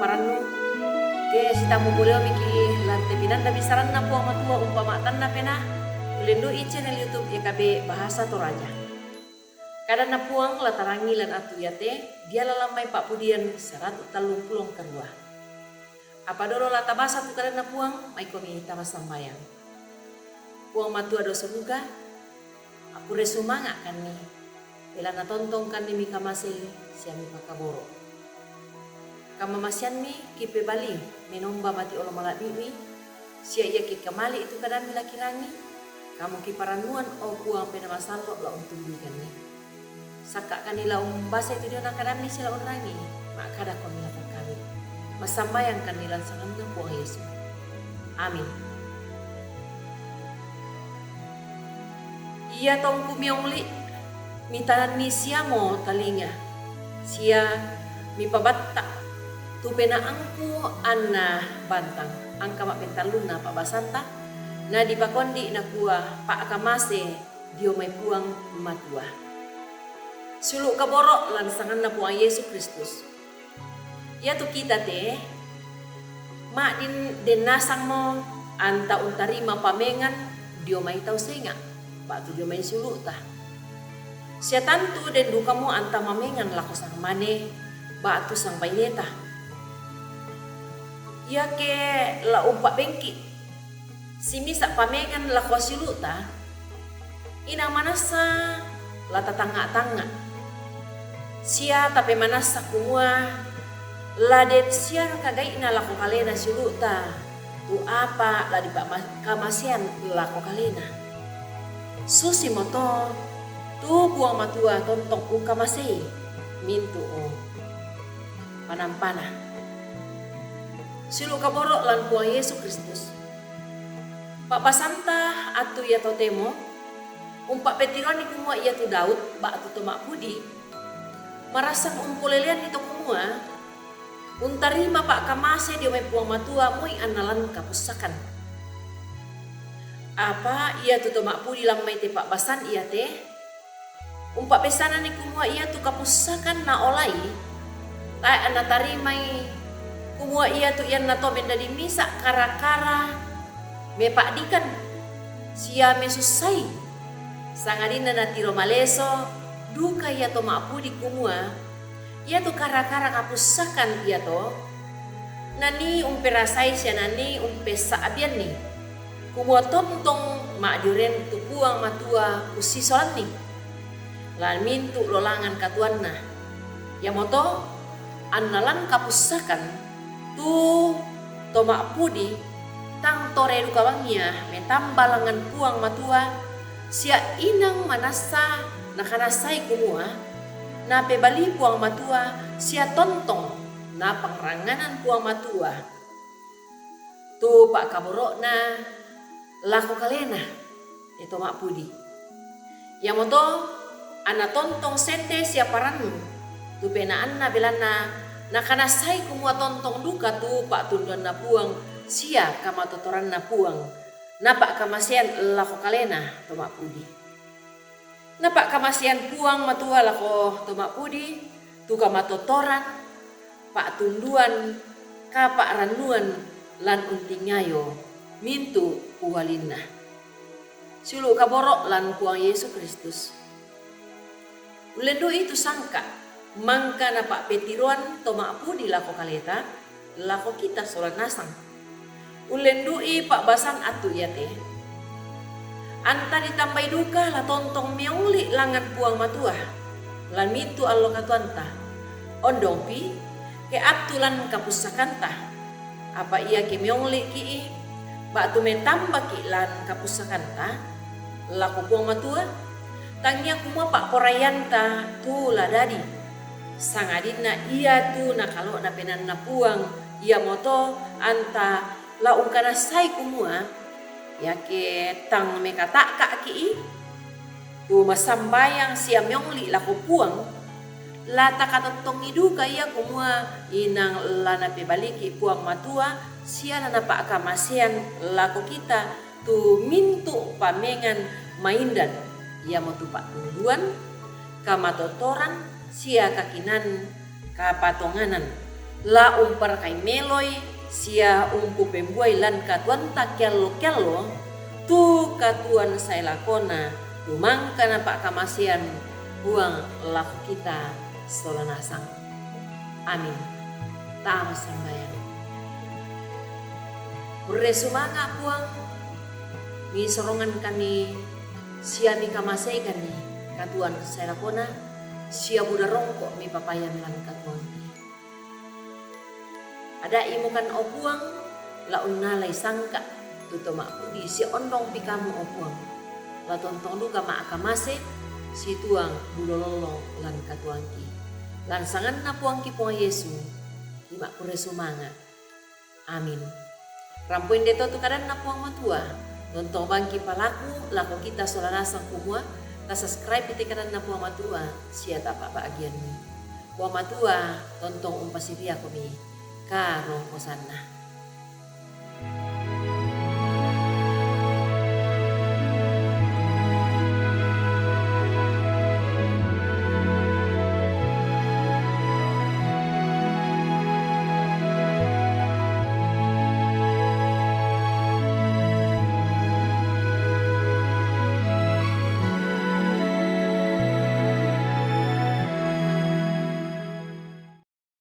parannu ke sitamu boleh miki lante pinanda bisaran na puang matua umpama tanna pena ulendo i channel YouTube YKB Bahasa Toraja. Kada na puang latarangi lan atu yate dia lalamai Pak Pudian 130 karua. Apa dolo lata basa tu kada na puang mai komi tama sambayang. Puang matua do semuga aku resumanga kan ni. Bela na tontong kan ni mika masih siami pakaboro. Kamamasian mi kipe bali menomba mati olo malak biwi sia iya ki kamali itu kadang laki rangi kamu ki paranuan o puang pena masalo la untung kan ni saka kanila basa itu dia nak kadang ni sila rangi mak kada ko mila kami masambayang kanila sangan na puang Yesus. Amin. Iya tong kumiongli mitanan ni sia mo talinga sia mi pabatta tu pena angku anna bantang angka mak pentalun na pak basanta na di pakondi na kuah pak kamase dio mai puang matua suluk kaborok lansangan na puang Yesus Kristus ya tu kita te mak din nasang mo anta untarima pamengan dio mai tau senga pak tu dio mai suluk ta sia tantu den duka mo anta mamengan lako sang mane ba tu sang baineta ya ke la umpak bengki simisa pamengan la kwasiluta ina manasa la tatanga-tanga sia tapi manasa kumua la det sia kagai ina la kalena siluta tu apa la di kamasian la kalena susi moto tu buang matua tontong ukamase mintu o panampana silu kaborok lan puang Yesus Kristus. Pak pasanta atu ya totemo umpak petironi kumua ia tu Daud ba atu tomak pudi marasang umpulelian itu kumua untarima pak kamase dia mai puang matua mui analan kapusakan. Apa ia tu tomak pudi lam mai te pak basan ia te umpak pesana ni kumua ia tu kapusakan na olai tai anatarimai kumua ia tu yang nato benda di misa kara-kara mepak dikan sia mesusai sangadina na tiro maleso duka ia to maapu di kumua ia tu kara-kara kapusakan ia to nani umperasai sia nani umpesaabian ni kumua tontong mak duren tu puang matua usisolan ni lan mintu lolangan katuanna ya moto annalan kapusakan tu tomak pudi tang tore duka wangia metambalangan puang matua sia inang manasa nakanasai kumua na pebali puang matua sia tontong na pangranganan puang matua tu pak kaborok na lako kalena itu mak pudi yang moto ana tontong sente sia paranu tu penaan na belana nakanasai kumua tontong duka tu pak tunduan na puang sia kama totoran na puang napak kamasian lako kalena tomak pudi napak kamasian puang matua lako tomak pudi tu kama totoran pak tunduan kapak ranuan lan untingayo mintu uwalina sulu kaborok lan puang Yesus Kristus ulendo itu sangka mangka na pak petiruan tomak pudi lako kaleta lako kita solan nasang ulendui pak basan atu ya teh anta ditambai duka la tontong meuli langan puang matua lan mitu allo katuanta ondongpi ke atulan kapusakanta apa ia ke meuli ki pak tu metamba ki lan kapusakanta lako puang matua tangnya kuma pak porayanta tu la dadi sangadina ia tu na kalau na penan na puang ia moto anta la ungkana sai kumua ya ke tang mekata kaki tu masambayang siam yongli la ko puang la takatotong iduka ia kumua inang la na pebaliki puang matua sia na pak kamasian la ko kita tu mintu pamengan maindan ia motu pak tunduan kamatotoran sia kakinan kapatonganan La umpar kai meloi sia umpu pembuai lan katuan tak kello tu katuan saya lakona lumangkana pak kamasian buang laku kita solanasang. Amin. Tama sembahyang. Beresumanga buang mi sorongan kami sia mi kamasai kani katuan saya lakona sia buda rongkok mi papayan lan katuan. Ada imukan opuang laun nalai sangka tuto mak pudi si ondong pikamu opuang la tontong duka mak akamase si tuang bulololo lan katuangki lan sangan na puangki puang Yesu imak kuresumanga. Amin. Rampuin deto tu kadan na puang matua tontong bangki palaku lako kita solanasang kumua ka subscribe iti kadan na puang matua sia tapak bagianmu puang matua tontong umpasiria komi karo kosanna.